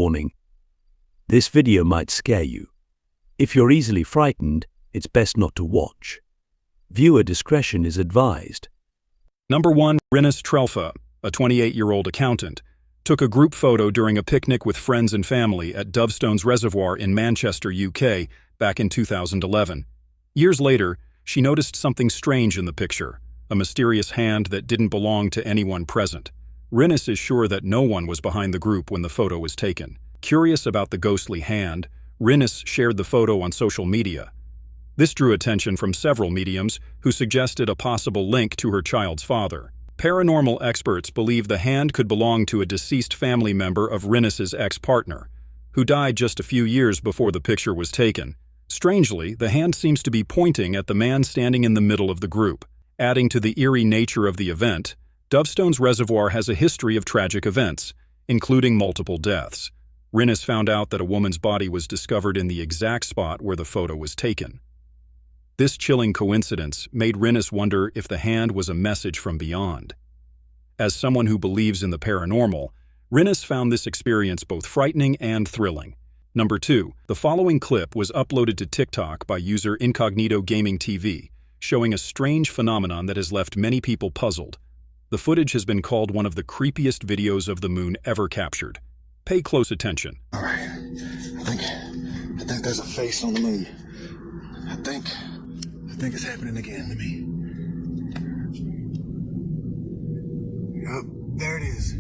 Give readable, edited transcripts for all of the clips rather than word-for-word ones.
warning. This video might scare you. If you're easily frightened, it's best not to watch. Viewer discretion is advised. Number 1. Rhynnice Trelfa, a 28-year-old accountant, took a group photo during a picnic with friends and family at Dovestones Reservoir in Manchester, UK, back in 2011. Years later, she noticed something strange in the picture, a mysterious hand that didn't belong to anyone present. Rhynnice is sure that no one was behind the group when the photo was taken. Curious about the ghostly hand, Rhynnice shared the photo on social media. This drew attention from several mediums who suggested a possible link to her child's father. Paranormal experts believe the hand could belong to a deceased family member of Rhynnice's ex-partner, who died just a few years before the picture was taken. Strangely, the hand seems to be pointing at the man standing in the middle of the group. Adding to the eerie nature of the event, Dovestones Reservoir has a history of tragic events, including multiple deaths. Rhynnice found out that a woman's body was discovered in the exact spot where the photo was taken. This chilling coincidence made Rhynnice wonder if the hand was a message from beyond. As someone who believes in the paranormal, Rhynnice found this experience both frightening and thrilling. Number 2. The following clip was uploaded to TikTok by user Incognito Gaming TV, showing a strange phenomenon that has left many people puzzled. The footage has been called one of the creepiest videos of the moon ever captured. Pay close attention. All right, I think there's a face on the moon. I think it's happening again to me. Yup, there it is.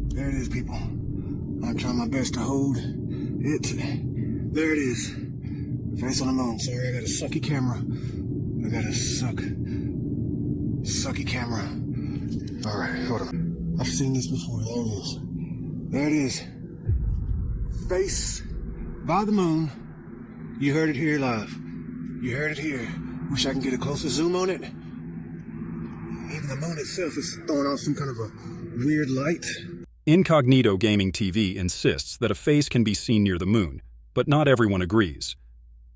There it is, people. I'm trying my best to hold it. There it is. Face on the moon. Sorry, I got a sucky camera. I got a sucky camera. All right, hold on. I've seen this before. There it is. There it is. Face by the moon. You heard it here live. You heard it here. Wish I can get a closer zoom on it. Even the moon itself is throwing off some kind of a weird light. Incognito Gaming TV insists that a face can be seen near the moon, but not everyone agrees.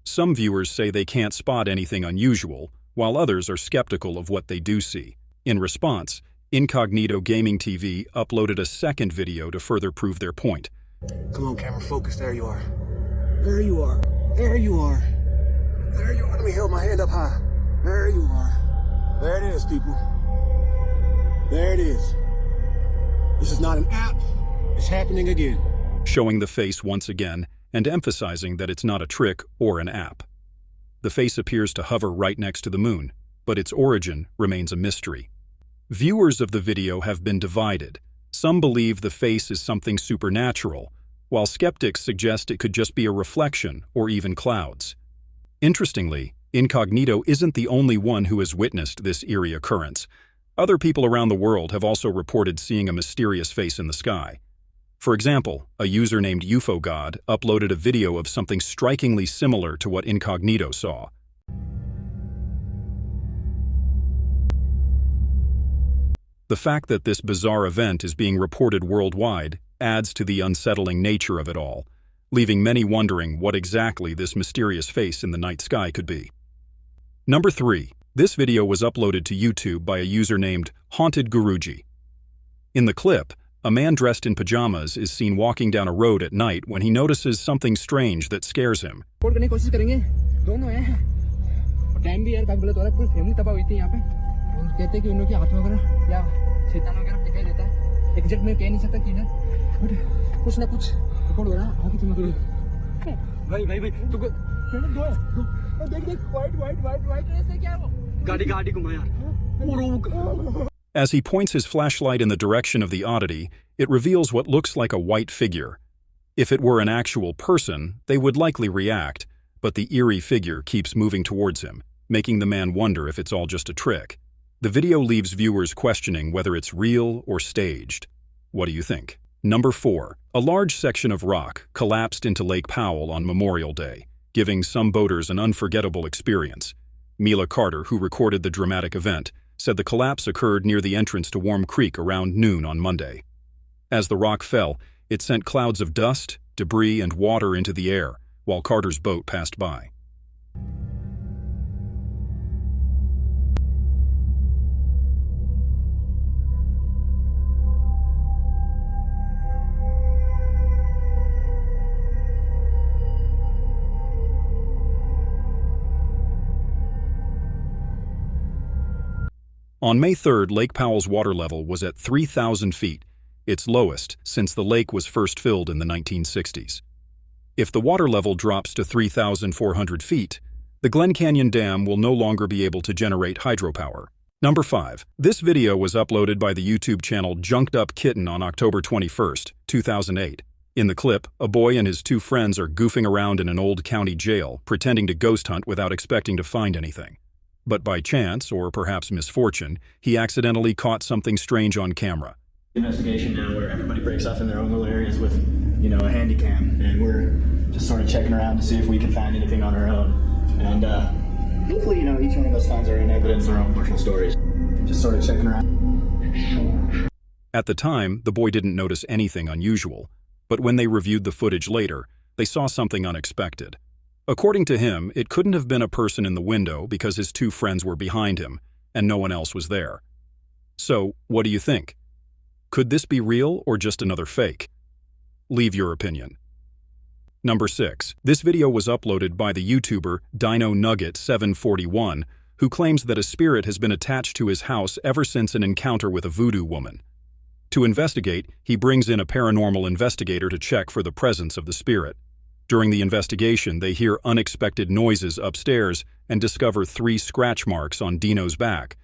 Some viewers say they can't spot anything unusual, while others are skeptical of what they do see. In response, Incognito Gaming TV uploaded a second video to further prove their point. Come on, camera, focus. There you are. There you are. There you are. There you are. Let me hold my hand up high. There you are. There it is, people. There it is. This is not an app. It's happening again. Showing the face once again and emphasizing that it's not a trick or an app. The face appears to hover right next to the moon, but its origin remains a mystery. Viewers of the video have been divided. Some believe the face is something supernatural, while skeptics suggest it could just be a reflection or even clouds. Interestingly, Incognito isn't the only one who has witnessed this eerie occurrence. Other people around the world have also reported seeing a mysterious face in the sky. For example, a user named UFO God uploaded a video of something strikingly similar to what Incognito saw. The fact that this bizarre event is being reported worldwide adds to the unsettling nature of it all, leaving many wondering what exactly this mysterious face in the night sky could be. Number 3. This video was uploaded to YouTube by a user named Haunted Guruji. In the clip, a man dressed in pajamas is seen walking down a road at night when he notices something strange that scares him. As he points his flashlight in the direction of the oddity, it reveals what looks like a white figure. If it were an actual person, they would likely react, but the eerie figure keeps moving towards him, making the man wonder if it's all just a trick. The video leaves viewers questioning whether it's real or staged. What do you think? Number 4. A large section of rock collapsed into Lake Powell on Memorial Day, giving some boaters an unforgettable experience. Mila Carter, who recorded the dramatic event, said the collapse occurred near the entrance to Warm Creek around noon on Monday. As the rock fell, it sent clouds of dust, debris, and water into the air, while Carter's boat passed by. On May 3rd, Lake Powell's water level was at 3,000 feet, its lowest since the lake was first filled in the 1960s. If the water level drops to 3,400 feet, the Glen Canyon Dam will no longer be able to generate hydropower. Number 5. This video was uploaded by the YouTube channel Junked Up Kitten on October 21, 2008. In the clip, a boy and his two friends are goofing around in an old county jail, pretending to ghost hunt without expecting to find anything. But by chance, or perhaps misfortune, he accidentally caught something strange on camera. Investigation now where everybody breaks off in their own little areas with, a handy cam, and we're just sort of checking around to see if we can find anything on our own. And hopefully, each one of us finds our own evidence, our own personal stories. Just sort of checking around. At the time, the boy didn't notice anything unusual, but when they reviewed the footage later, they saw something unexpected. According to him, it couldn't have been a person in the window because his two friends were behind him, and no one else was there. So, what do you think? Could this be real or just another fake? Leave your opinion. Number 6. This video was uploaded by the YouTuber Dino Nugget 741, who claims that a spirit has been attached to his house ever since an encounter with a voodoo woman. To investigate, he brings in a paranormal investigator to check for the presence of the spirit. During the investigation, they hear unexpected noises upstairs and discover 3 scratch marks on Dino's back.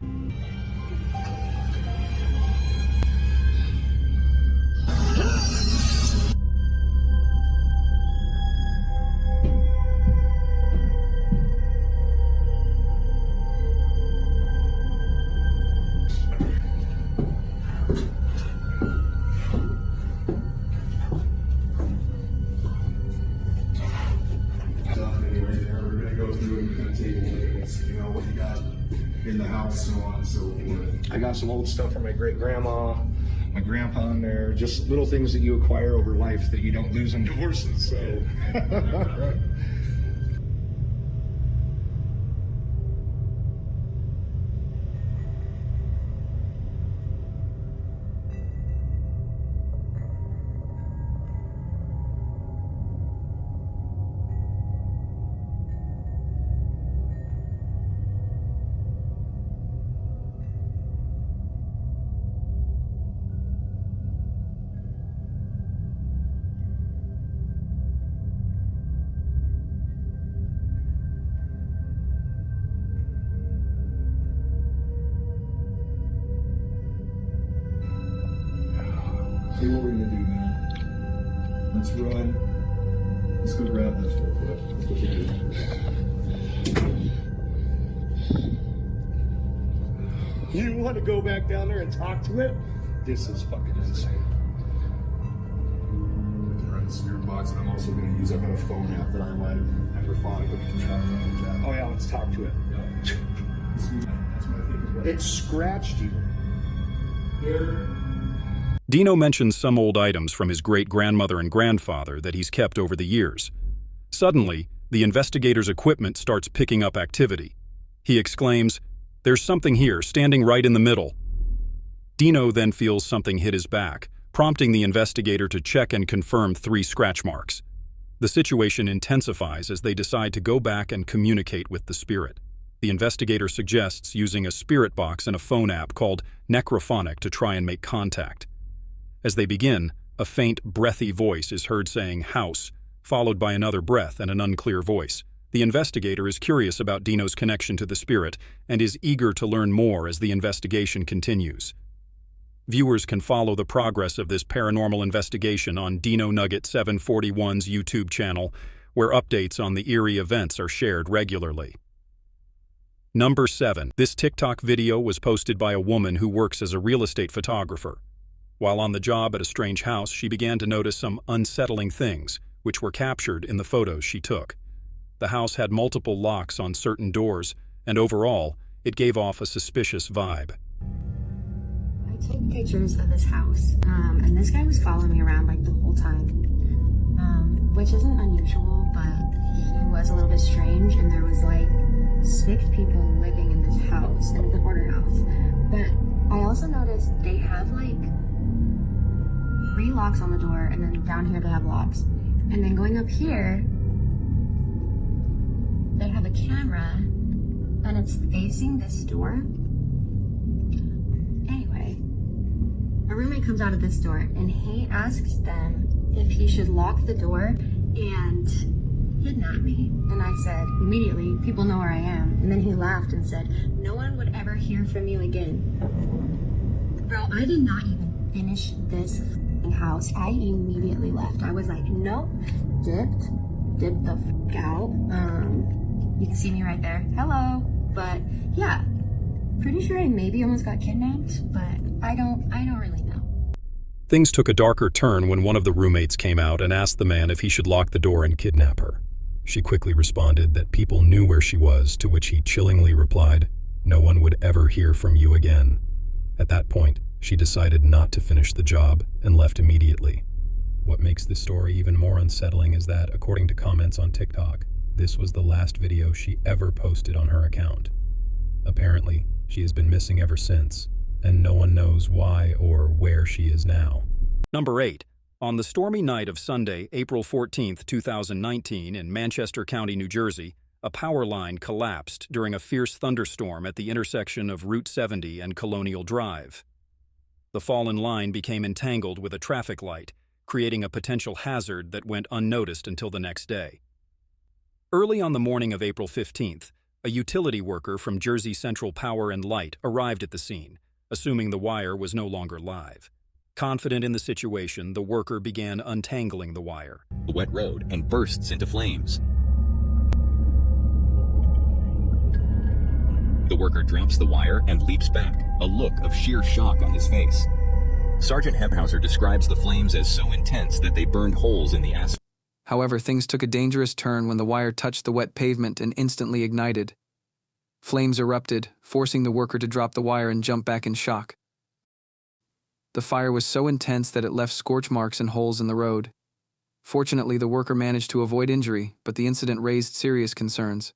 What you got in the house, so on and so forth. I got some old stuff from my great-grandma, my grandpa in there, just little things that you acquire over life that you don't lose in divorces, so. See what we're gonna do, man. Let's run. Let's go grab this real quick. That's what you do. You want to go back down there and talk to it? This is fucking insane. We can run the spirit box, and I'm also gonna use. I've got a phone app that I like. Hydrophonic, but we can try and run that. Oh yeah, let's talk to it. Yeah. That's what I think is right. It scratched you. Here. Dino mentions some old items from his great-grandmother and grandfather that he's kept over the years. Suddenly, the investigator's equipment starts picking up activity. He exclaims, "There's something here, standing right in the middle." Dino then feels something hit his back, prompting the investigator to check and confirm 3 scratch marks. The situation intensifies as they decide to go back and communicate with the spirit. The investigator suggests using a spirit box and a phone app called Necrophonic to try and make contact. As they begin, a faint, breathy voice is heard saying "house," followed by another breath and an unclear voice. The investigator is curious about Dino's connection to the spirit and is eager to learn more as the investigation continues. Viewers can follow the progress of this paranormal investigation on Dino Nugget 741's YouTube channel, where updates on the Eerie events are shared regularly. Number 7. This TikTok video was posted by a woman who works as a real estate photographer. While on the job at a strange house, she began to notice some unsettling things, which were captured in the photos she took. The house had multiple locks on certain doors, and overall, it gave off a suspicious vibe. I took pictures of this house, and this guy was following me around like the whole time, which isn't unusual, but he was a little bit strange, and there was like 6 people living in this house, and it's a hoarder house. But I also noticed they have like 3 locks on the door, and then down here they have locks. And then going up here, they have a camera, and it's facing this door. a roommate comes out of this door and he asks them if he should lock the door and kidnap me. And I said, immediately, people know where I am. And then he laughed and said, no one would ever hear from you again. Bro, I did not even finish this house. I immediately left. I was like, nope, dipped the out. You can see me right there. Hello. But yeah, pretty sure I maybe almost got kidnapped, but I don't really know. Things took a darker turn when one of the roommates came out and asked the man if he should lock the door and kidnap her. She quickly responded that people knew where she was, to which he chillingly replied, no one would ever hear from you again. At that point, she decided not to finish the job and left immediately. What makes this story even more unsettling is that, according to comments on TikTok, this was the last video she ever posted on her account. Apparently, she has been missing ever since, and no one knows why or where she is now. Number 8. On the stormy night of Sunday, April 14, 2019, in Manchester County, New Jersey, a power line collapsed during a fierce thunderstorm at the intersection of Route 70 and Colonial Drive. The fallen line became entangled with a traffic light, creating a potential hazard that went unnoticed until the next day. Early on the morning of April 15th, a utility worker from Jersey Central Power and Light arrived at the scene, assuming the wire was no longer live. Confident in the situation, the worker began untangling the wire. The wet road and bursts into flames. The worker drops the wire and leaps back, a look of sheer shock on his face. Sergeant Hebhauser describes the flames as so intense that they burned holes in the asphalt. However, things took a dangerous turn when the wire touched the wet pavement and instantly ignited. Flames erupted, forcing the worker to drop the wire and jump back in shock. The fire was so intense that it left scorch marks and holes in the road. Fortunately, the worker managed to avoid injury, but the incident raised serious concerns.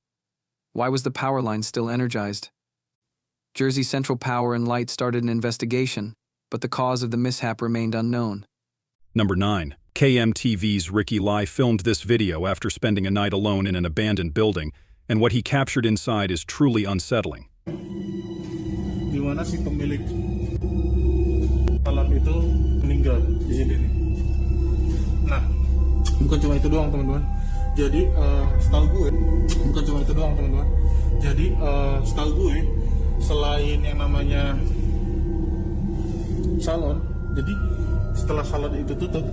Why was the power line still energized? Jersey Central Power and Light started an investigation, but the cause of the mishap remained unknown. Number 9. KMTV's Ricky Lai filmed this video after spending a night alone in an abandoned building, and what he captured inside is truly unsettling. Di mana si pemilik alam itu meninggal di sini nih. Nah, bukan cuma itu doang teman-teman. Jadi setahu gue, bukan cuma itu doang teman-teman. Jadi setahu gue, selain yang namanya salon, jadi setelah salon itu tutup,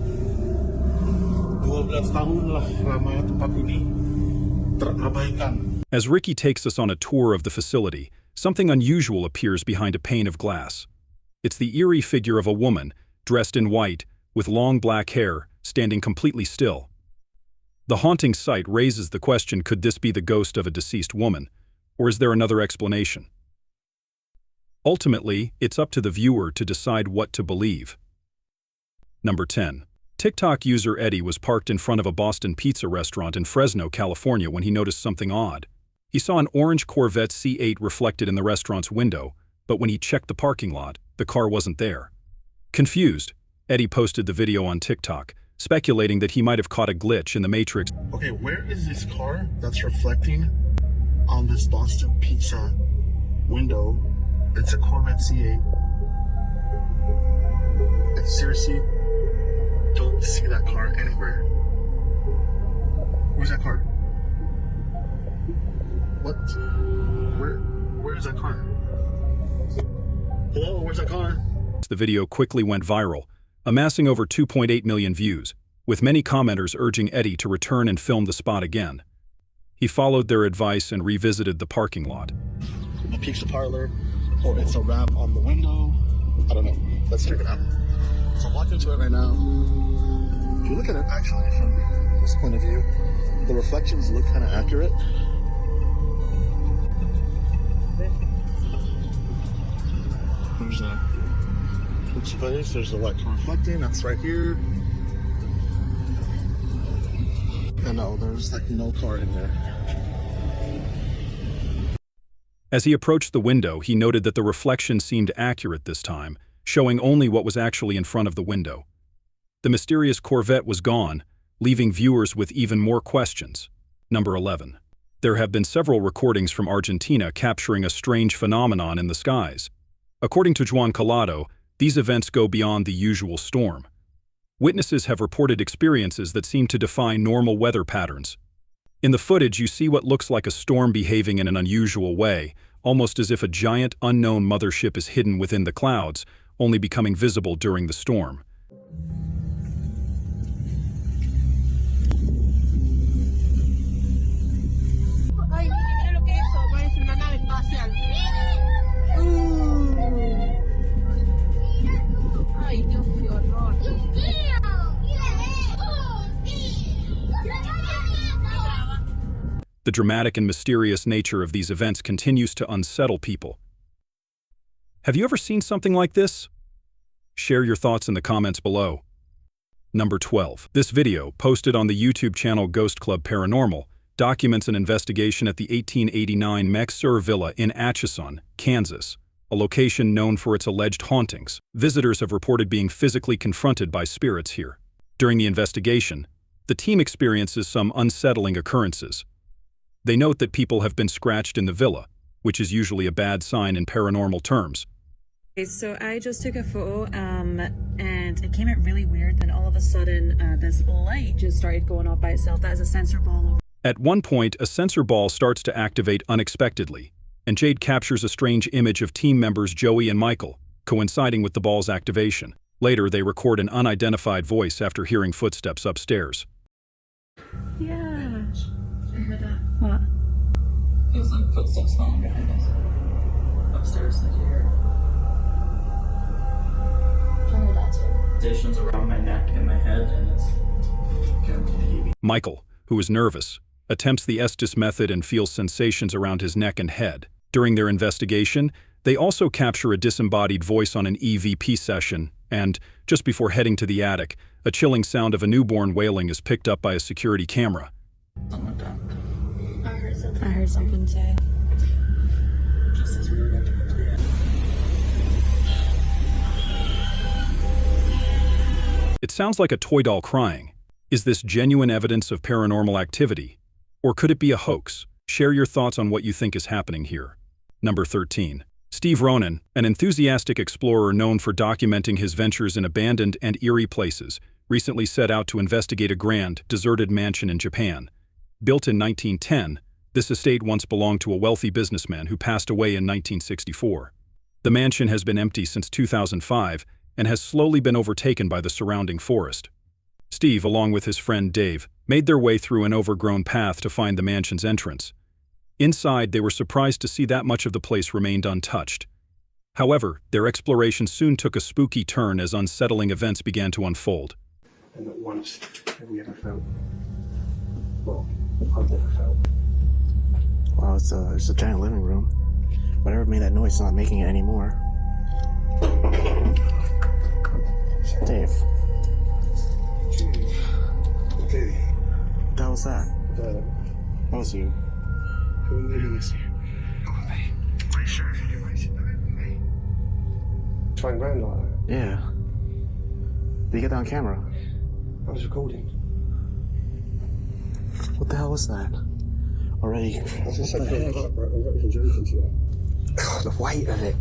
12 tahun lah lamanya tempat ini terabaikan. As Ricky takes us on a tour of the facility, something unusual appears behind a pane of glass. It's the eerie figure of a woman, dressed in white, with long black hair, standing completely still. The haunting sight raises the question, could this be the ghost of a deceased woman, or is there another explanation? Ultimately, it's up to the viewer to decide what to believe. Number 10. TikTok user Eddie was parked in front of a Boston pizza restaurant in Fresno, California when he noticed something odd. He saw an orange Corvette C8 reflected in the restaurant's window, but when he checked the parking lot, the car wasn't there. Confused, Eddie posted the video on TikTok, speculating that he might have caught a glitch in the Matrix. Okay, where is this car that's reflecting on this Boston pizza window? It's a Corvette C8. I seriously don't see that car anywhere. Where's that car? What? Where's that car? Hello, where's that car? The video quickly went viral, amassing over 2.8 million views, with many commenters urging Eddie to return and film the spot again. He followed their advice and revisited the parking lot. The pizza parlor, or it's a wrap on the window. I don't know. Let's check it out. So I'm walking to it right now. If you look at it actually from this point of view, the reflections look kind of accurate. There's a pizza place, there's a white car reflecting, that's right here. And no, there's like no car in there. As he approached the window, he noted that the reflection seemed accurate this time, showing only what was actually in front of the window. The mysterious Corvette was gone, leaving viewers with even more questions. Number 11. There have been several recordings from Argentina capturing a strange phenomenon in the skies. According to Juan Collado, These events go beyond the usual storm. Witnesses have reported experiences that seem to defy normal weather patterns. In the footage, you see what looks like a storm behaving in an unusual way, almost as if a giant, unknown mothership is hidden within the clouds, only becoming visible during the storm. Ay, mira lo que es eso, parece una nave espacial. Ay, Dios, qué horror. The dramatic and mysterious nature of these events continues to unsettle people. Have you ever seen something like this? Share your thoughts in the comments below. Number 12. This video, posted on the YouTube channel Ghost Club Paranormal, documents an investigation at the 1889 Mex-Sur Villa in Atchison, Kansas, a location known for its alleged hauntings. Visitors have reported being physically confronted by spirits here. During the investigation, the team experiences some unsettling occurrences. They note that people have been scratched in the villa, which is usually a bad sign in paranormal terms. Okay, so I just took a photo, and it came out really weird. Then all of a sudden, this light just started going off by itself. That is a sensor ball over. At one point, a sensor ball starts to activate unexpectedly, and Jade captures a strange image of team members Joey and Michael, coinciding with the ball's activation. Later, they record an unidentified voice after hearing footsteps upstairs. Yeah. I heard that. What? It was like footsteps falling behind us. Upstairs, like you heard. I heard that too. Sensations around my neck and my head, and it's kind of heavy. Michael, who is nervous, attempts the Estes method and feels sensations around his neck and head. During their investigation, they also capture a disembodied voice on an EVP session, and, just before heading to the attic, a chilling sound of a newborn wailing is picked up by a security camera. Something like that. I heard something too. Just as we were about to go to the end. It sounds like a toy doll crying. Is this genuine evidence of paranormal activity? Or could it be a hoax? Share your thoughts on what you think is happening here. Number 13. Steve Ronan, an enthusiastic explorer known for documenting his ventures in abandoned and eerie places, recently set out to investigate a grand, deserted mansion in Japan. Built in 1910, this estate once belonged to a wealthy businessman who passed away in 1964. The mansion has been empty since 2005 and has slowly been overtaken by the surrounding forest. Steve, along with his friend Dave, made their way through an overgrown path to find the mansion's entrance. Inside, they were surprised to see that much of the place remained untouched. However, their exploration soon took a spooky turn as unsettling events began to unfold. And not once have we ever felt, well, I've never felt. Wow, it's a giant living room. Whatever made that noise is not making it anymore. Dave. Okay. What the hell was that? That was you. Who literally was here? Are you sure? You're right. Trying around like that? Yeah. Did you get that on camera? I was recording. What the hell was that? Already. I was just saying, I'm not even joking to you. The white of it.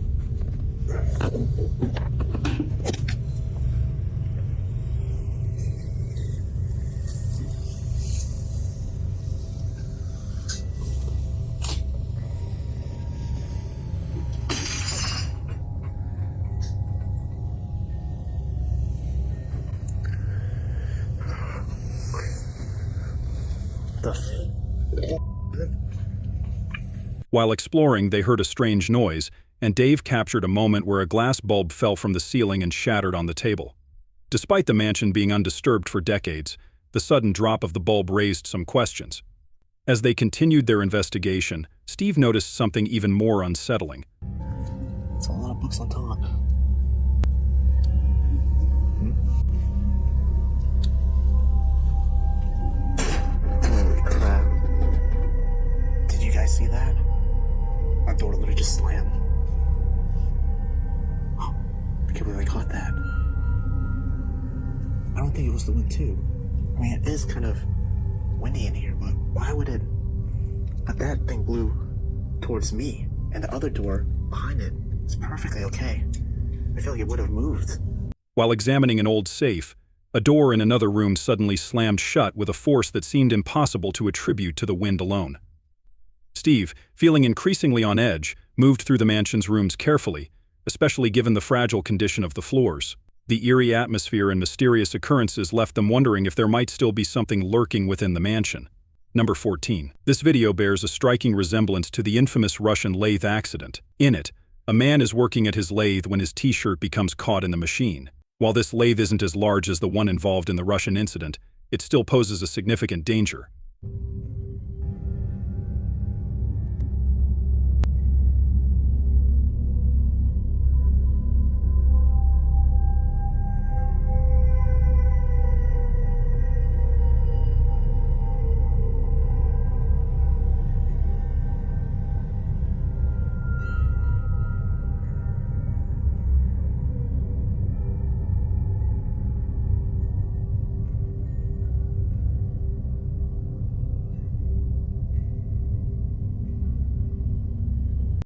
While exploring, they heard a strange noise, and Dave captured a moment where a glass bulb fell from the ceiling and shattered on the table. Despite the mansion being undisturbed for decades, the sudden drop of the bulb raised some questions. As they continued their investigation, Steve noticed something even more unsettling. It's a lot of books on top. Holy crap. Did you guys see that? Our door literally just slammed. Oh, I can't believe I caught that. I don't think it was the wind too. I mean, it is kind of windy in here, but why would it? But that thing blew towards me, and the other door behind it is perfectly okay. I feel like it would have moved. While examining an old safe, a door in another room suddenly slammed shut with a force that seemed impossible to attribute to the wind alone. Steve, feeling increasingly on edge, moved through the mansion's rooms carefully, especially given the fragile condition of the floors. The eerie atmosphere and mysterious occurrences left them wondering if there might still be something lurking within the mansion. Number 14. This video bears a striking resemblance to the infamous Russian Lath Accident. In it, a man is working at his lathe when his t-shirt becomes caught in the machine. While this lathe isn't as large as the one involved in the Russian incident, it still poses a significant danger.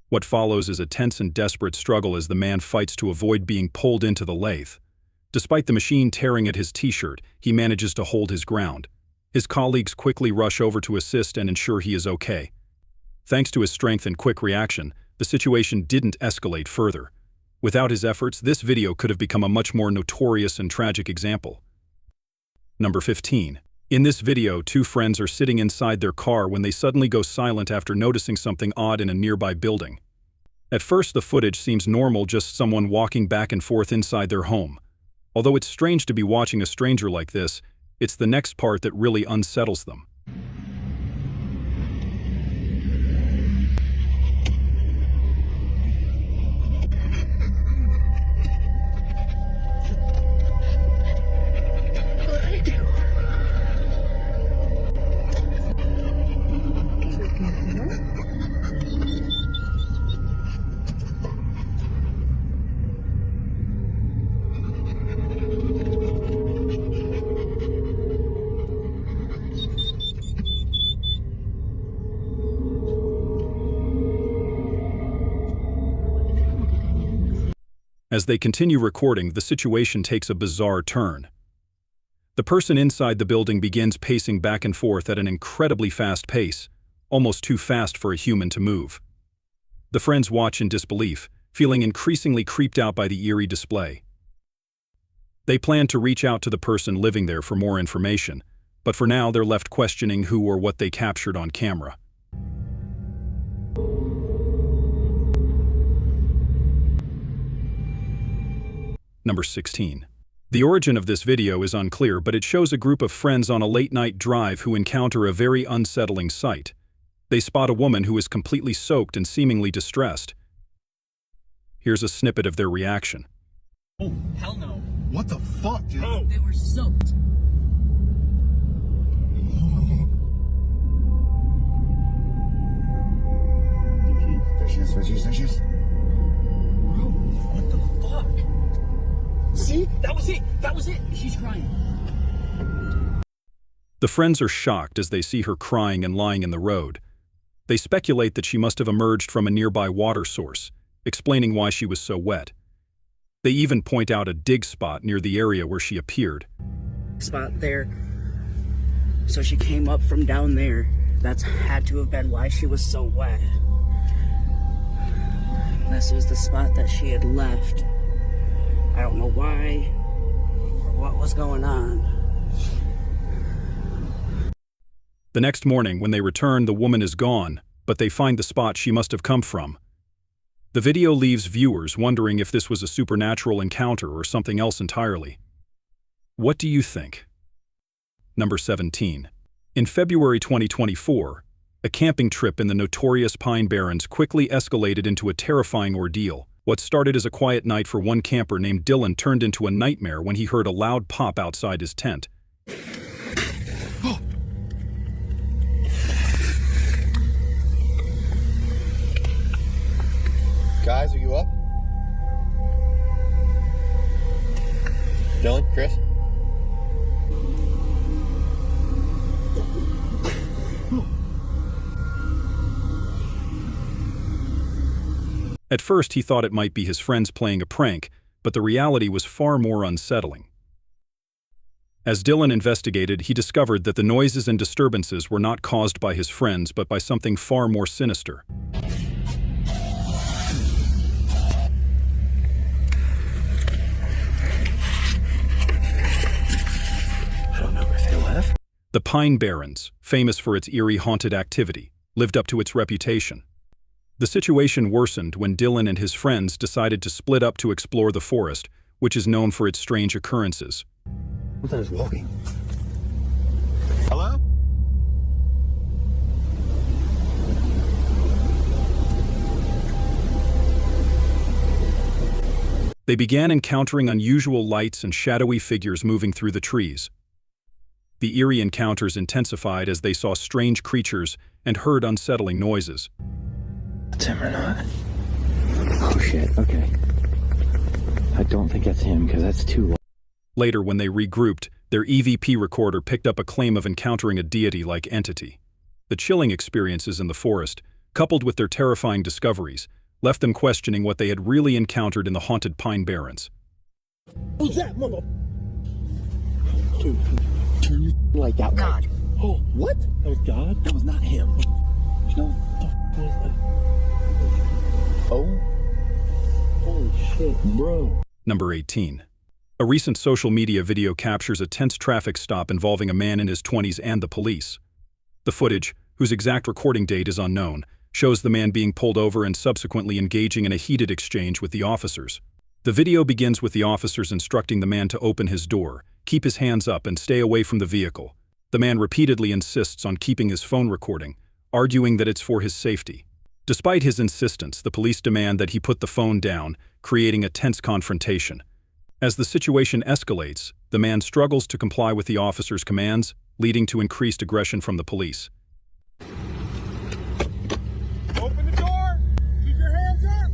What follows is a tense and desperate struggle as the man fights to avoid being pulled into the lathe. Despite the machine tearing at his t-shirt, he manages to hold his ground. His colleagues quickly rush over to assist and ensure he is okay. Thanks to his strength and quick reaction, the situation didn't escalate further. Without his efforts, this video could have become a much more notorious and tragic example. Number 15. In this video, two friends are sitting inside their car when they suddenly go silent after noticing something odd in a nearby building. At first, the footage seems normal, just someone walking back and forth inside their home. Although it's strange to be watching a stranger like this, it's the next part that really unsettles them. As they continue recording, the situation takes a bizarre turn. The person inside the building begins pacing back and forth at an incredibly fast pace, almost too fast for a human to move. The friends watch in disbelief, feeling increasingly creeped out by the eerie display. They plan to reach out to the person living there for more information, but for now they're left questioning who or what they captured on camera. Number 16. The origin of this video is unclear, but it shows a group of friends on a late-night drive who encounter a very unsettling sight. They spot a woman who is completely soaked and seemingly distressed. Here's a snippet of their reaction. Oh, hell no. What the fuck, dude? Oh, they were soaked. There she is. Bro, what the fuck? See? That was it. She's crying. The friends are shocked as they see her crying and lying in the road. They speculate that she must have emerged from a nearby water source, explaining why she was so wet. They even point out a dig spot near the area where she appeared. Spot there. So she came up from down there. That's had to have been why she was so wet. This was the spot that she had left. I don't know why or what was going on. The next morning, when they return, the woman is gone, but they find the spot she must have come from. The video leaves viewers wondering if this was a supernatural encounter or something else entirely. What do you think? Number 17. In February 2024, a camping trip in the notorious Pine Barrens quickly escalated into a terrifying ordeal. What started as a quiet night for one camper named Dylan turned into a nightmare when he heard a loud pop outside his tent. Guys, are you up? Dylan, Chris? At first, he thought it might be his friends playing a prank, but the reality was far more unsettling. As Dylan investigated, he discovered that the noises and disturbances were not caused by his friends, but by something far more sinister. I don't know if they left. The Pine Barrens, famous for its eerie haunted activity, lived up to its reputation. The situation worsened when Dylan and his friends decided to split up to explore the forest, which is known for its strange occurrences. Something is walking. Hello? They began encountering unusual lights and shadowy figures moving through the trees. The eerie encounters intensified as they saw strange creatures and heard unsettling noises. That's him or not? Oh shit, okay. I don't think that's him, because that's too low. Later, when they regrouped, their EVP recorder picked up a claim of encountering a deity-like entity. The chilling experiences in the forest, coupled with their terrifying discoveries, left them questioning what they had really encountered in the haunted Pine Barrens. Who's that, mother? Dude, turn your light out. God. Oh, what? That was God? That was not him. No, what was that? Oh. Holy shit, bro. Number 18. A recent social media video captures a tense traffic stop involving a man in his 20s and the police. The footage, whose exact recording date is unknown, shows the man being pulled over and subsequently engaging in a heated exchange with the officers. The video begins with the officers instructing the man to open his door, keep his hands up, and stay away from the vehicle. The man repeatedly insists on keeping his phone recording, arguing that it's for his safety. Despite his insistence, the police demand that he put the phone down, creating a tense confrontation. As the situation escalates, the man struggles to comply with the officer's commands, leading to increased aggression from the police. Open the door! Keep your hands up!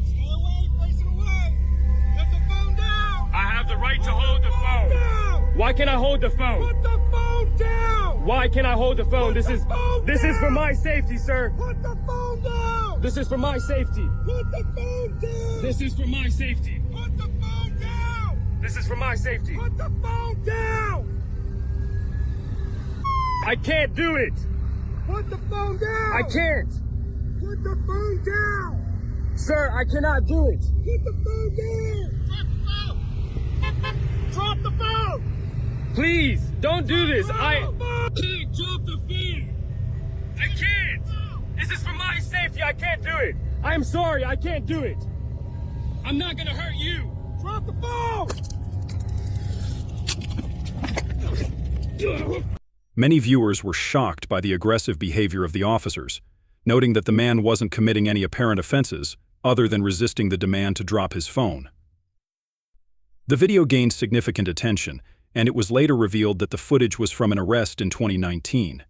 Stay away, place it away! Put the phone down! I have the right to hold the phone! Why can't I hold the phone? Put the phone down! Why can't I hold the phone? This is for my safety, sir. Put the phone down! This is for my safety. Put the phone down! This is for my safety. Put the phone down! This is for my safety. Put the phone down! I can't do it. Put the phone down! I can't. Put the phone down! Sir, I cannot do it. Put the phone down! Drop the phone! Please, don't do this. I can't drop the phone! I can't. This is for my safety. I can't do it. I'm sorry. I can't do it. I'm not gonna hurt you. Drop the phone! Many viewers were shocked by the aggressive behavior of the officers, noting that the man wasn't committing any apparent offenses other than resisting the demand to drop his phone. The video gained significant attention, and it was later revealed that the footage was from an arrest in 2019.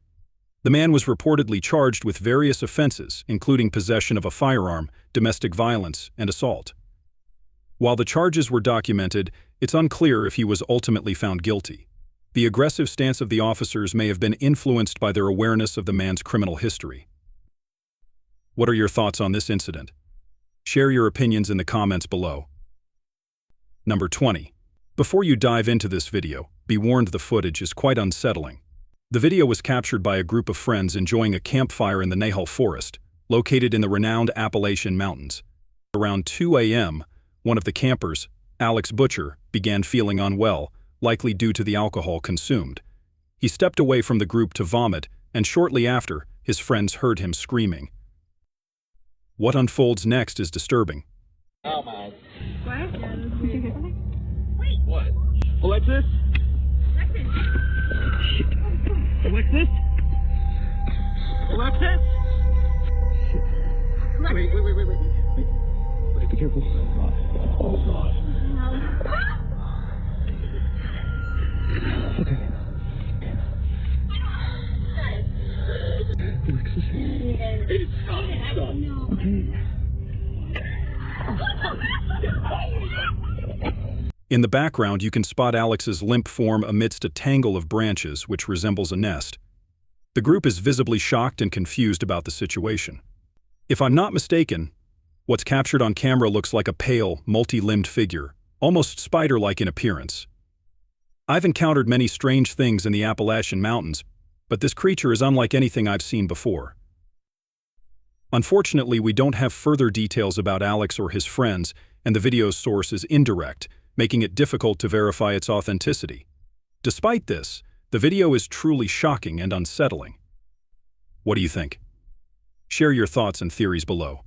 The man was reportedly charged with various offenses, including possession of a firearm, domestic violence, and assault. While the charges were documented, it's unclear if he was ultimately found guilty. The aggressive stance of the officers may have been influenced by their awareness of the man's criminal history. What are your thoughts on this incident? Share your opinions in the comments below. Number 20. Before you dive into this video, be warned the footage is quite unsettling. The video was captured by a group of friends enjoying a campfire in the Nahal Forest, located in the renowned Appalachian Mountains. Around 2 a.m., one of the campers, Alex Butcher, began feeling unwell, likely due to the alcohol consumed. He stepped away from the group to vomit, and shortly after, his friends heard him screaming. What unfolds next is disturbing. Oh my. What? What? Alexis? Alexis? Alexis? Wait. Wait, be careful. Oh God. Okay. Alexis? It's stop. Okay. In the background, you can spot Alex's limp form amidst a tangle of branches which resembles a nest. The group is visibly shocked and confused about the situation. If I'm not mistaken, What's captured on camera looks like a pale, multi-limbed figure, almost spider-like in appearance. I've encountered many strange things in the Appalachian Mountains, but this creature is unlike anything I've seen before. Unfortunately, we don't have further details about Alex or his friends, and the video's source is indirect, making it difficult to verify its authenticity. Despite this, the video is truly shocking and unsettling. What do you think? Share your thoughts and theories below.